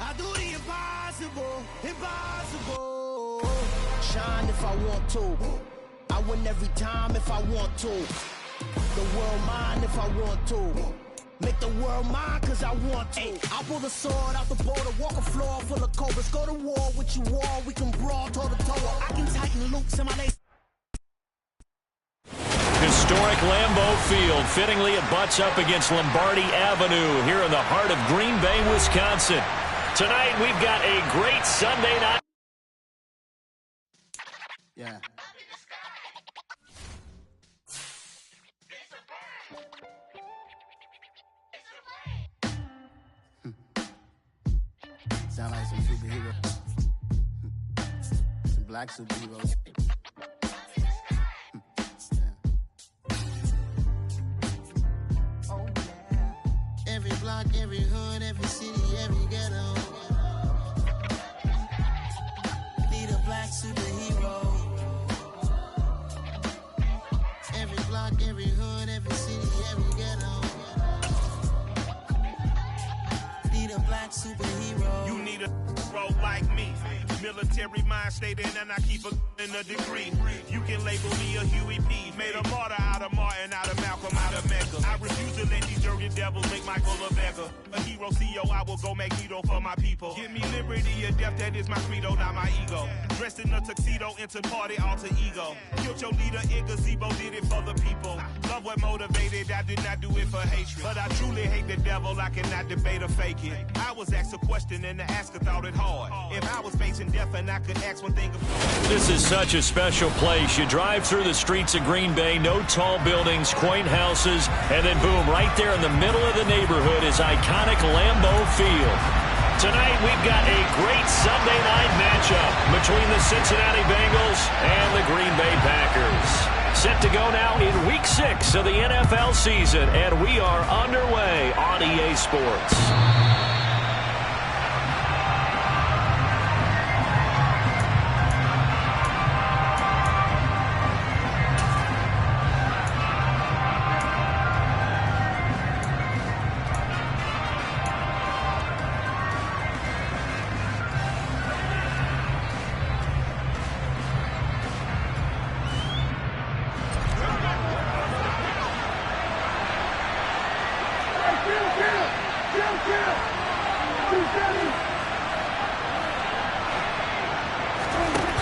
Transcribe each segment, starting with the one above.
I do the impossible, impossible. Shine if I want to. I win every time if I want to. The world mine if I want to. Make the world mine cause I want to. I pull the sword out the border, walk a floor full of cobras. Go to war with you all, we can brawl toe to toe. I can tighten loops in my lace. Historic Lambeau Field. Fittingly, it butts up against Lombardi Avenue here in the heart of Green Bay, Wisconsin. Tonight, we've got a great Sunday night. Yeah. Sound like some superheroes. Some black superheroes. Oh, yeah. Every block, every hood, every city, every ghetto. Need a black superhero. Every block, every hood, every city, every ghetto. Need a black superhero. You need a role like me. Military mind state and I keep in a degree. You can label me a Huey P. Made a martyr out of Martin, out of Malcolm, out of Mecca. I refuse to let these dirty devils make Michael a beggar. A hero CEO, I will go Magneto for my people. Give me liberty or death, that is my credo, not my ego. Dressed in a tuxedo, into party, alter ego. Killed your leader in gazebo, did it for the people. Love what motivated, I did not do it for hatred. But I truly hate the devil, I cannot debate or fake it. I was asked a question and the asker thought it hard. If I was facing death and I could ask one thing. This is such a special place. You drive through the streets of Green Bay, no tall buildings, quaint houses, and then boom, right there in the middle of the neighborhood is iconic Lambeau Field. Tonight, we've got a great Sunday night matchup between the Cincinnati Bengals and the Green Bay Packers. Set to go now in Week 6 of the NFL season, and we are underway on EA Sports.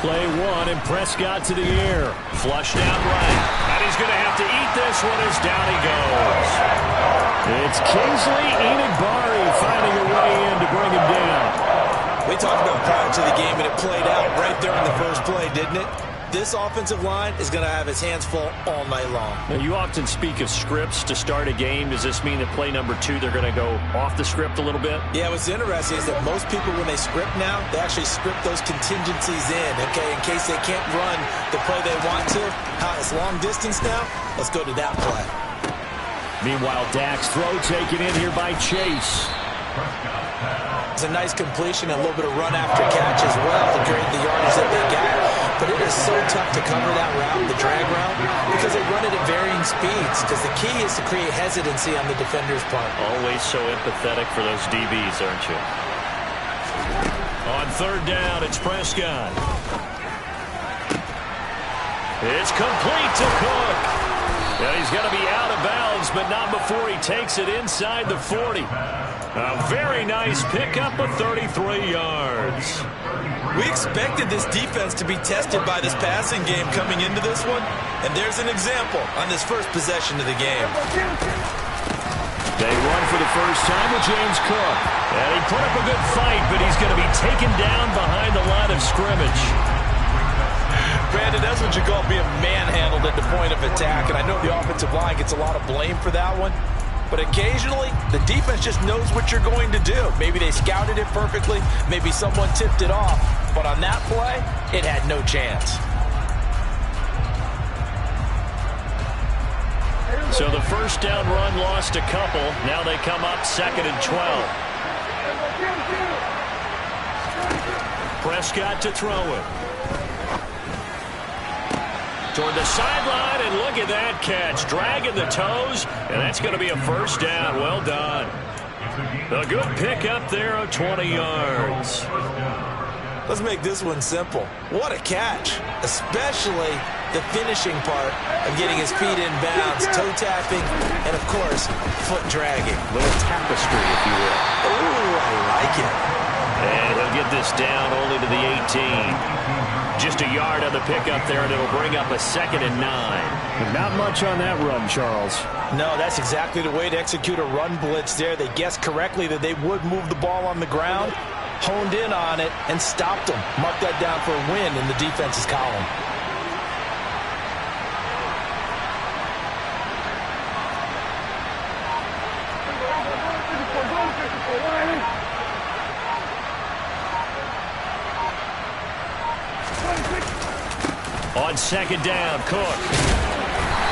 Play one, and Prescott to the air. Flushed out right. And he's going to have to eat this one as down he goes. It's Kingsley Enagbari finding a way in to bring him down. We talked about prior to the game, and it played out right there in the first play, didn't it? This offensive line is going to have his hands full all night long. Now, you often speak of scripts to start a game. Does this mean that play number 2, they're going to go off the script a little bit? Yeah, what's interesting is that most people, when they script now, they actually script those contingencies in, okay, in case they can't run the play they want to. It's long distance now. Let's go to that play. Meanwhile, Dak's throw taken in here by Chase. It's a nice completion and a little bit of run after catch as well to create the yardage that they got. But it is so tough to cover that route, the drag route, because they run it at varying speeds. Because the key is to create hesitancy on the defender's part. Always so empathetic for those DBs, aren't you? On third down, it's Prescott. It's complete to Cook. And he's going to be out of bounds, but not before he takes it inside the 40. A very nice pickup of 33 yards. We expected this defense to be tested by this passing game coming into this one, and there's an example on this first possession of the game. They run for the first time with James Cook. And he put up a good fight, but he's going to be taken down behind the line of scrimmage. Brandon, that's what you call being manhandled at the point of attack, and I know the offensive line gets a lot of blame for that one. But occasionally, the defense just knows what you're going to do. Maybe they scouted it perfectly. Maybe someone tipped it off. But on that play, it had no chance. So the first down run lost a couple. Now they come up 2nd and 12. Prescott to throw it. Toward the sideline, and look at that catch. Dragging the toes, and that's going to be a first down. Well done. A good pick up there of 20 yards. Let's make this one simple. What a catch, especially the finishing part of getting his feet in bounds, toe tapping, and, of course, foot dragging. A little tapestry, if you will. Ooh, I like it. And he'll get this down only to the 18. Just a yard on the pickup there, and it'll bring up a 2nd and 9. Not much on that run, Charles. No, that's exactly the way to execute a run blitz there. They guessed correctly that they would move the ball on the ground, honed in on it, and stopped them. Mark that down for a win in the defense's column. On 2nd down, Cook.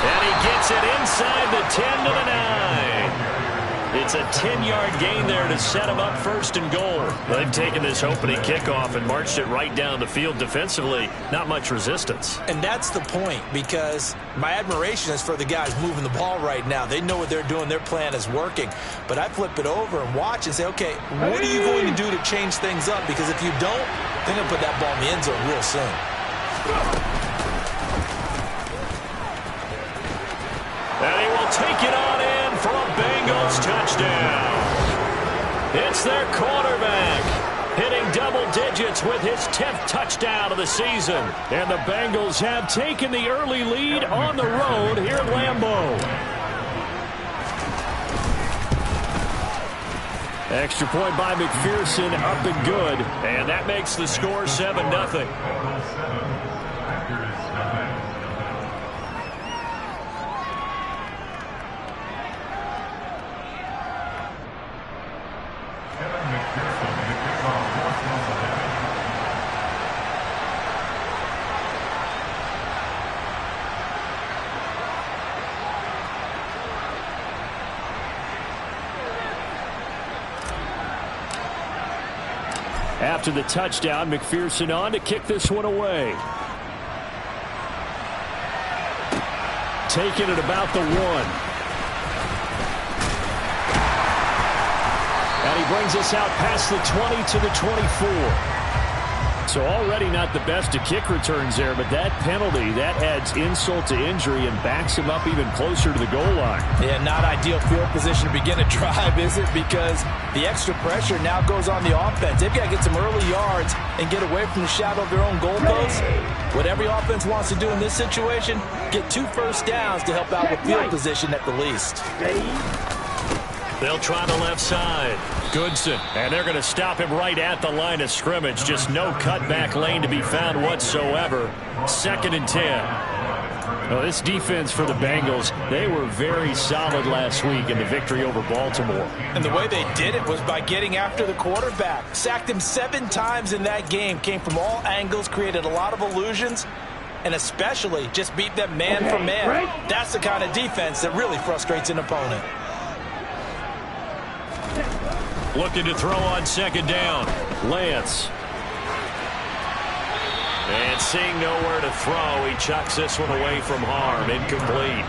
And he gets it inside the 10 to the 9. It's a 10-yard gain there to set him up 1st and goal. They've taken this opening kickoff and marched it right down the field defensively. Not much resistance. And that's the point, because my admiration is for the guys moving the ball right now. They know what they're doing. Their plan is working. But I flip it over and watch and say, okay, what are you going to do to change things up? Because if you don't, they're going to put that ball in the end zone real soon. And he will take it on in for a Bengals touchdown. It's their quarterback hitting double digits with his 10th touchdown of the season. And the Bengals have taken the early lead on the road here at Lambeau. Extra point by McPherson, up and good. And that makes the score 7-0. After the touchdown, McPherson on to kick this one away. Taking it about the 1. And he brings us out past the 20 to the 24. So already not the best of kick returns there, but that penalty, that adds insult to injury and backs him up even closer to the goal line. Yeah, not ideal field position to begin a drive, is it? Because the extra pressure now goes on the offense. They've got to get some early yards and get away from the shadow of their own goalposts. What every offense wants to do in this situation, get 2 first downs to help out with field position at the least. They'll try the left side. Goodson, and they're going to stop him right at the line of scrimmage. Just no cutback lane to be found whatsoever. 2nd and 10. Well, this defense for the Bengals, they were very solid last week in the victory over Baltimore. And the way they did it was by getting after the quarterback. Sacked him 7 times in that game. Came from all angles, created a lot of illusions, and especially just beat them man for man. That's the kind of defense that really frustrates an opponent. Looking to throw on 2nd down. Lance. And seeing nowhere to throw, he chucks this one away from harm. Incomplete.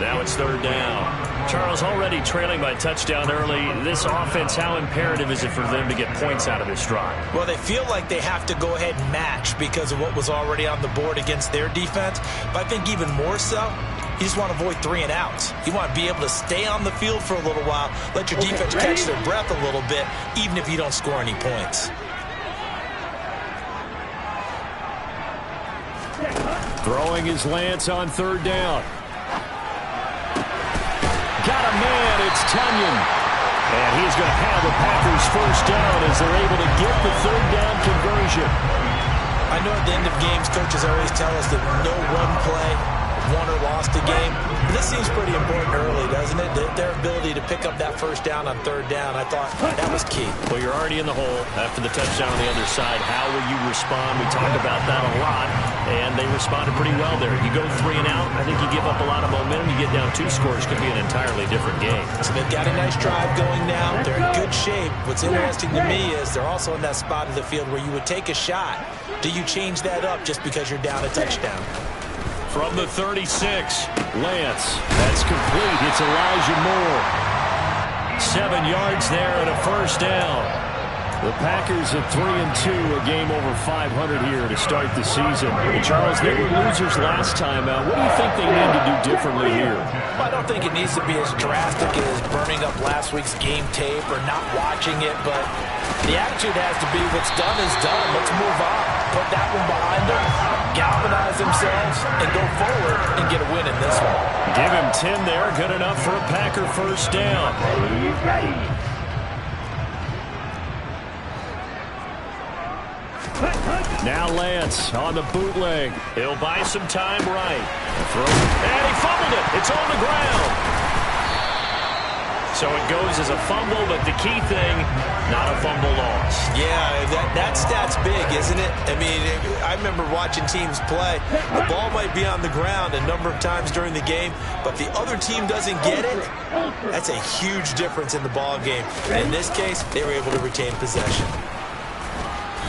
Now it's 3rd down. Charles, already trailing by touchdown early. This offense, how imperative is it for them to get points out of this drive? Well, they feel like they have to go ahead and match because of what was already on the board against their defense. But I think even more so, you just want to avoid 3 and outs. You want to be able to stay on the field for a little while, let your defense catch their breath a little bit, even if you don't score any points. Throwing is Lance on 3rd down. Got a man, it's Tunyon. And he's going to have the Packers' 1st down as they're able to get the 3rd down conversion. I know at the end of games, coaches always tell us that no one play won or lost a game. But this seems pretty important early, doesn't it? Their ability to pick up that 1st down on 3rd down, I thought that was key. Well, you're already in the hole after the touchdown on the other side. How will you respond? We talk about that a lot, and they responded pretty well there. You go 3 and out, I think you give up a lot of momentum. You get down 2 scores, could be an entirely different game. So they've got a nice drive going now. They're in good shape. What's interesting to me is they're also in that spot of the field where you would take a shot. Do you change that up just because you're down a touchdown? From the 36, Lance. That's complete. It's Elijah Moore. 7 yards there and a first down. The Packers at 3-2, a game over 500 here to start the season. And Charles, they were losers last time out. What do you think they need to do differently here? I don't think it needs to be as drastic as burning up last week's game tape or not watching it, but the attitude has to be what's done is done. Let's move on. Put that one behind them, galvanize themselves, and go forward and get a win in this one. Give him 10 there. Good enough for a Packer first down. Now Lance on the bootleg. He'll buy some time right. And he fumbled it. It's on the ground. So it goes as a fumble, but the key thing, not a fumble loss. Yeah, that stat's big, isn't it? I mean, I remember watching teams play. The ball might be on the ground a number of times during the game, but the other team doesn't get it. That's a huge difference in the ball game. And in this case, they were able to retain possession.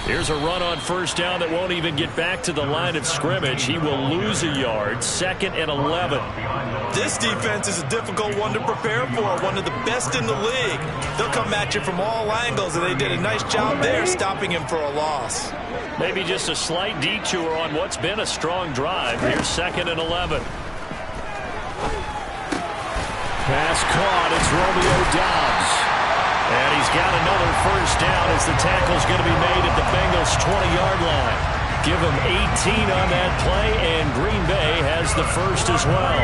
Here's a run on first down that won't even get back to the line of scrimmage. He will lose a yard. 2nd and 11. This defense is a difficult one to prepare for, one of the best in the league. They'll come at you from all angles, and they did a nice job there stopping him for a loss. Maybe just a slight detour on what's been a strong drive. Here's 2nd and 11. Pass caught. It's Romeo Doubs. And he's got another first down as the tackle's going to be made at the Bengals' 20-yard line. Give him 18 on that play, and Green Bay has the first as well.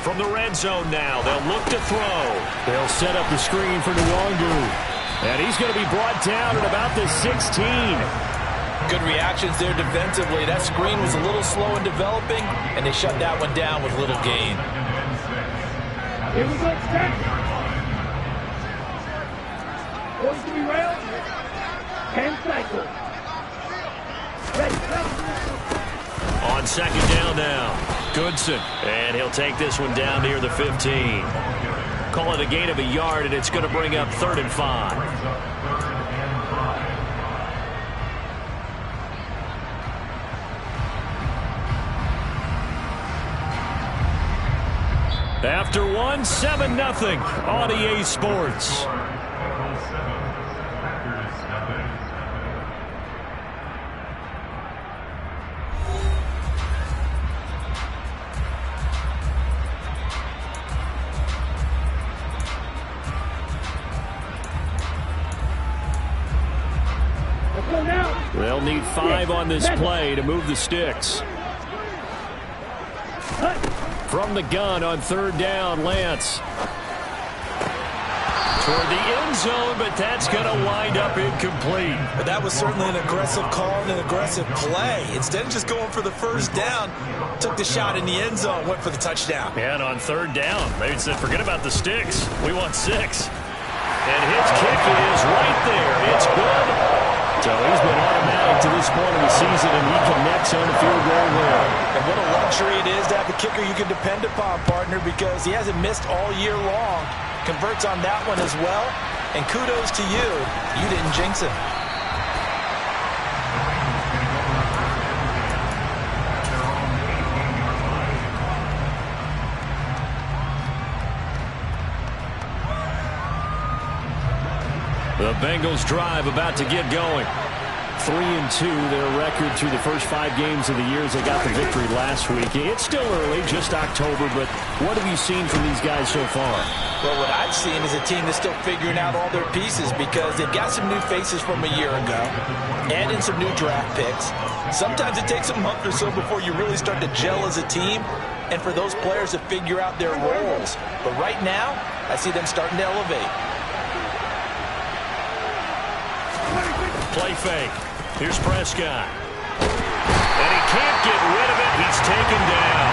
From the red zone now, they'll look to throw. They'll set up the screen for Nwangu. And he's going to be brought down at about the 16. Good reactions there defensively. That screen was a little slow in developing, and they shut that one down with little gain. Here we go, set. Going to be railed. 10 cycles. Ready, go. On 2nd down now, Goodson. And he'll take this one down near the 15. Call it a gain of a yard, and it's going to bring up 3rd and 5. After one, 7-0 on EA Sports. They'll need 5 on this play to move the sticks. From the gun on 3rd down, Lance. Toward the end zone, but that's going to wind up incomplete. But that was certainly an aggressive call and an aggressive play. Instead of just going for the first down, took the shot in the end zone, went for the touchdown. And on 3rd down, they said, forget about the sticks. We want 6. And his kick is right there. It's good. So he's been automatic to this point of the season, and he connects on the field goal there. And what a luxury it is to have a kicker you can depend upon, partner, because he hasn't missed all year long. Converts on that one as well. And kudos to you. You didn't jinx him. The Bengals drive about to get going. 3-2, their record through the first 5 games of the year as they got the victory last week. It's still early, just October, but what have you seen from these guys so far? Well, what I've seen is a team that's still figuring out all their pieces because they've got some new faces from a year ago, add in some new draft picks. Sometimes it takes a month or so before you really start to gel as a team and for those players to figure out their roles. But right now, I see them starting to elevate. Play fake. Here's Prescott. And he can't get rid of it. He's taken down.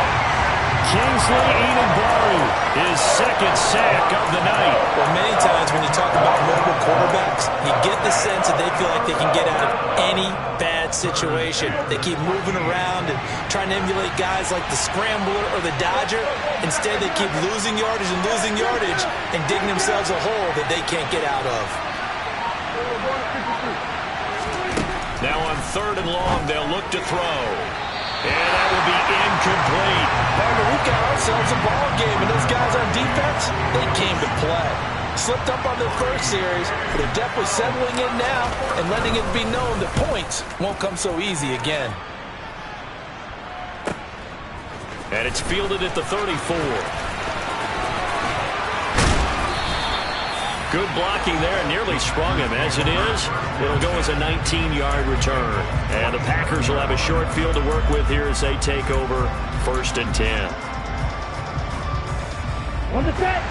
Kingsley Enagbari, his 2nd sack of the night. Well, many times when you talk about mobile quarterbacks, you get the sense that they feel like they can get out of any bad situation. They keep moving around and trying to emulate guys like the Scrambler or the Dodger. Instead, they keep losing yardage and digging themselves a hole that they can't get out of. Now on 3rd and long. They'll look to throw. And that will be incomplete. Partner, we've got ourselves a ball game, and those guys on defense, they came to play. Slipped up on their first series, but they're definitely settling in now and letting it be known that points won't come so easy again. And it's fielded at the 34. Good blocking there, nearly sprung him. As it is, it'll go as a 19-yard return. And the Packers will have a short field to work with here as they take over 1st and 10. On the set.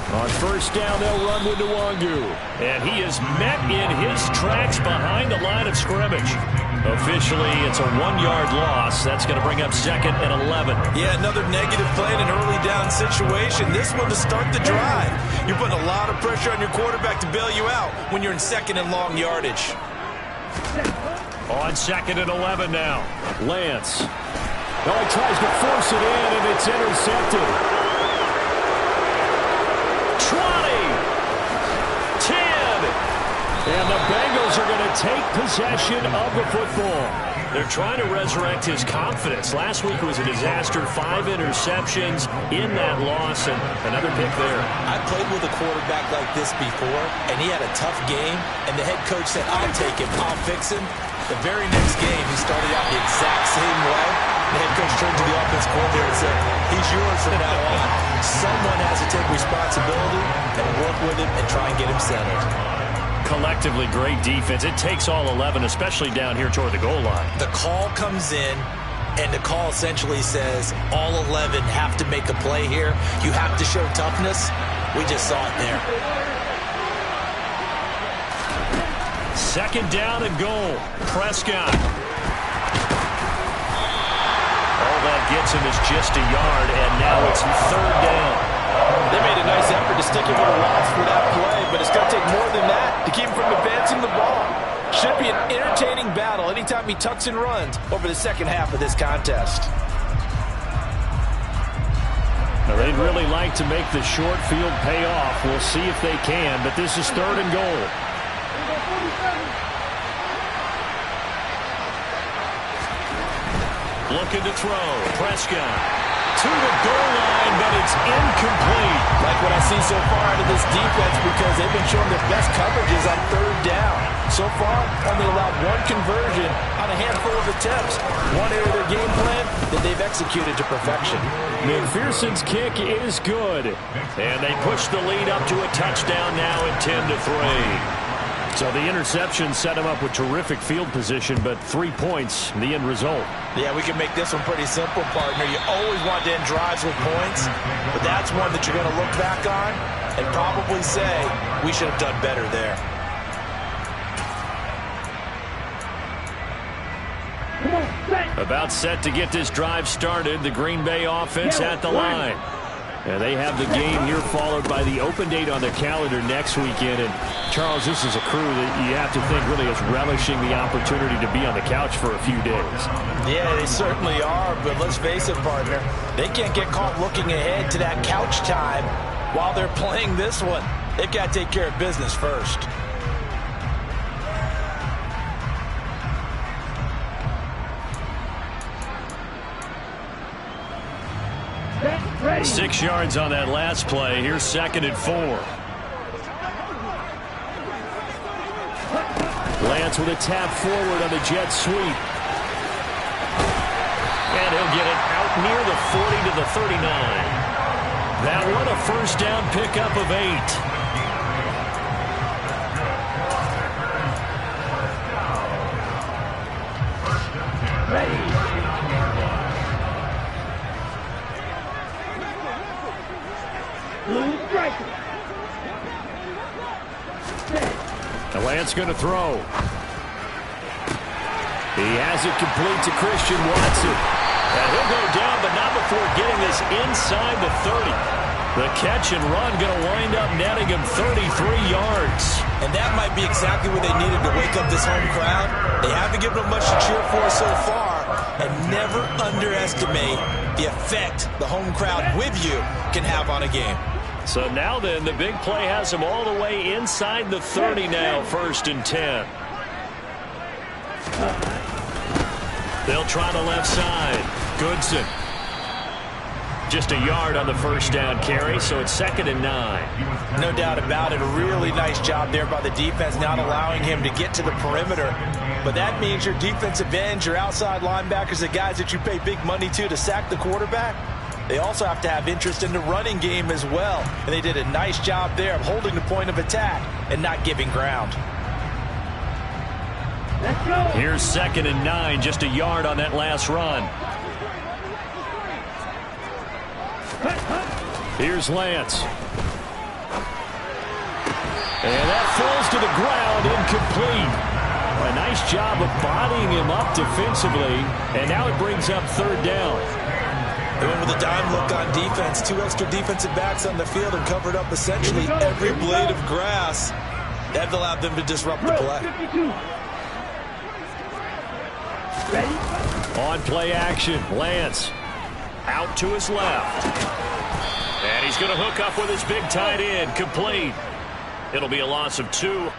On 1st down, they'll run with Nwangu. And he is met in his tracks behind the line of scrimmage. Officially, it's a 1-yard loss. That's going to bring up 2nd and 11. Yeah, another negative play in an early down situation. This one to start the drive. You're putting a lot of pressure on your quarterback to bail you out when you're in 2nd and long yardage. On 2nd and 11 now. Lance. Oh, he tries to force it in, and it's intercepted. 20, 10, and the Bengals are going to take possession of the football. They're trying to resurrect his confidence. Last week was a disaster, 5 interceptions in that loss, and another pick there. I played with a quarterback like this before, and he had a tough game, and the head coach said, I'll take him, I'll fix him. The very next game, he started out the exact same way. The head coach turned to the offense coordinator and said, he's yours from now on. Someone has to take responsibility and work with him and try and get him centered. Collectively, great defense. It takes all 11, especially down here toward the goal line. The call comes in, and the call essentially says all 11 have to make a play here. You have to show toughness. We just saw it there. 2nd down and goal. Prescott. All that gets him is just a yard, and now it's 3rd down. They made a nice effort to stick him with a loss for that play, but it's going to take more than that to keep him from advancing the ball. Should be an entertaining battle anytime he tucks and runs over the second half of this contest. Now, they'd really like to make the short field pay off. We'll see if they can, but this is 3rd and goal. Looking to throw. Prescott to the goal line, but it's incomplete. Like what I see so far out of this defense, because they've been showing their best coverages on 3rd down. So far, only allowed 1 conversion on a handful of attempts. One area of their game plan that they've executed to perfection. McPherson's kick is good. And they push the lead up to a touchdown now at 10-3. So the interception set him up with terrific field position, but 3 points, the end result. Yeah, we can make this one pretty simple, partner. You always want to end drives with points, but that's one that you're going to look back on and probably say, we should have done better there. About set to get this drive started, the Green Bay offense at the line. And they have the game here followed by the open date on the calendar next weekend. And, Charles, this is a crew that you have to think really is relishing the opportunity to be on the couch for a few days. Yeah, they certainly are, but let's face it, partner. They can't get caught looking ahead to that couch time while they're playing this one. They've got to take care of business first. Ready. 6 yards on that last play. Here's 2nd and 4. Lance with a tap forward on the jet sweep. And he'll get it out near the 40 to the 39. That one a 1st down pickup of 8. And Lance going to throw. He has it complete to Christian Watson. And he'll go down, but not before getting this inside the 30. The catch and run going to wind up netting him 33 yards. And that might be exactly what they needed to wake up this home crowd. They haven't given them much to cheer for so far. And never underestimate the effect the home crowd with you can have on a game. So now then, the big play has them all the way inside the 30 now, 1st and 10. They'll try the left side. Goodson. Just a yard on the first down carry, so it's 2nd and 9. No doubt about it. A really nice job there by the defense, not allowing him to get to the perimeter. But that means your defensive ends, your outside linebackers, the guys that you pay big money to sack the quarterback, they also have to have interest in the running game as well. And they did a nice job there of holding the point of attack and not giving ground. Let's go. Here's 2nd and 9, just a yard on that last run. Here's Lance. And that falls to the ground, incomplete. A nice job of bodying him up defensively, and now it brings up 3rd down. They went with a dime look on defense. 2 extra defensive backs on the field and covered up essentially every blade of grass. That allowed them to disrupt the play. On play action, Lance out to his left. And he's going to hook up with his big tight end, complete. It'll be a loss of 2.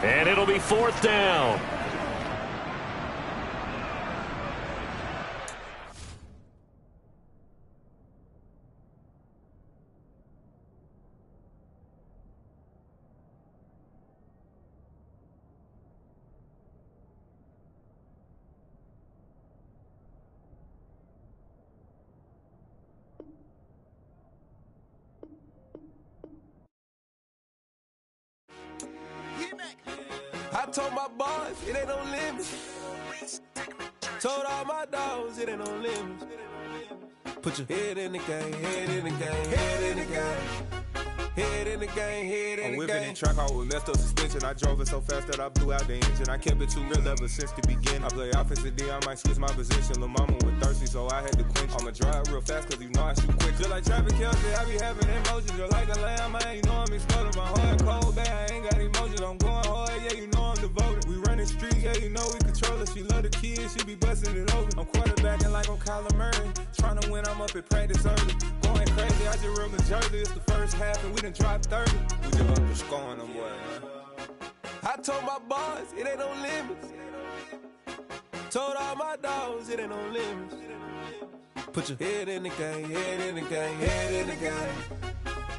And it'll be 4th down. I told my boys, it ain't no limits. Told all my dogs, it ain't no limits. Put your head in the game, head in the game, head in the game. Head in the game, head in the game. I'm whipping in track out with messed up suspension. I drove it so fast that I blew out the engine. I kept it too real ever since the beginning. I play offensive D, I might switch my position. Lil' mama was thirsty, so I had to quench. I'ma drive real fast, cause you know I shoot quick. Just like Travis Kelce, I be having emotions. Just like a lamb, man, you know I'm exploding. My heart cold, bad, I ain't got emotions. I'm going hard, yeah, you know I'm devoted. We running streets, yeah, you know we control it. She love the kids, she be busting it over. I'm quarterbacking like I'm Kyler Murray. Trying to win, I'm up at practice early. Going crazy, I just real the jersey. It's the first half, and we done dropped 30. We just up to scoring them, boy, man. I told my boys, it ain't no limits. Told all my dogs, it ain't no limits. Put your head in the game, head in the game, head in the game.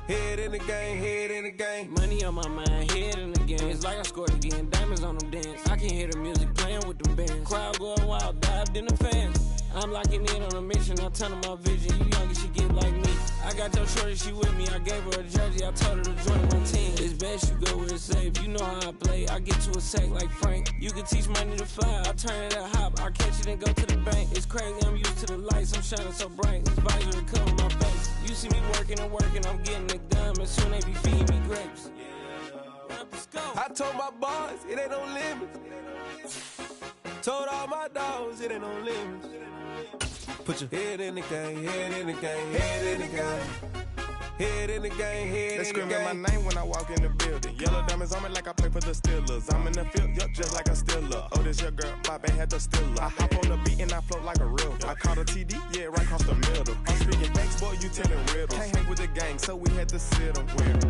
Head in the game, head in the game. Money on my mind, head in the game. It's like I scored again, diamonds on them dance. I can hear the music playing with them bands. Crowd going wild, dived in the fans. I'm locking in on a mission, I tell them my vision. You young and she get like me. I got your shorty, she with me. I gave her a jersey, I told her to join my team. It's best you go where it's safe. You know how I play. I get to a sack like Frank. You can teach money to fly. I turn it a hop. I catch it and go to the bank. It's crazy, I'm used to the lights. I'm shining so bright. This visor cover my face. You see me working and working. I'm getting it done. And soon they be feeding me grapes. I told my boys, it ain't no limits. Told all my dogs, it ain't no limits. Put your head in the game, head in the game, head in the game. Head in the game, head in the game. They screaming my name when I walk in the building. Yellow diamonds on me like I play for the Steelers. I'm in the field, yup, just like a Steeler. Oh, this your girl, my band had the Steeler. I hop on the beat and I float like a real. I caught a TD, yeah, right across the middle. I'm speaking thanks, boy, you telling riddles. Can't hang with the gang, so we had to sit them with.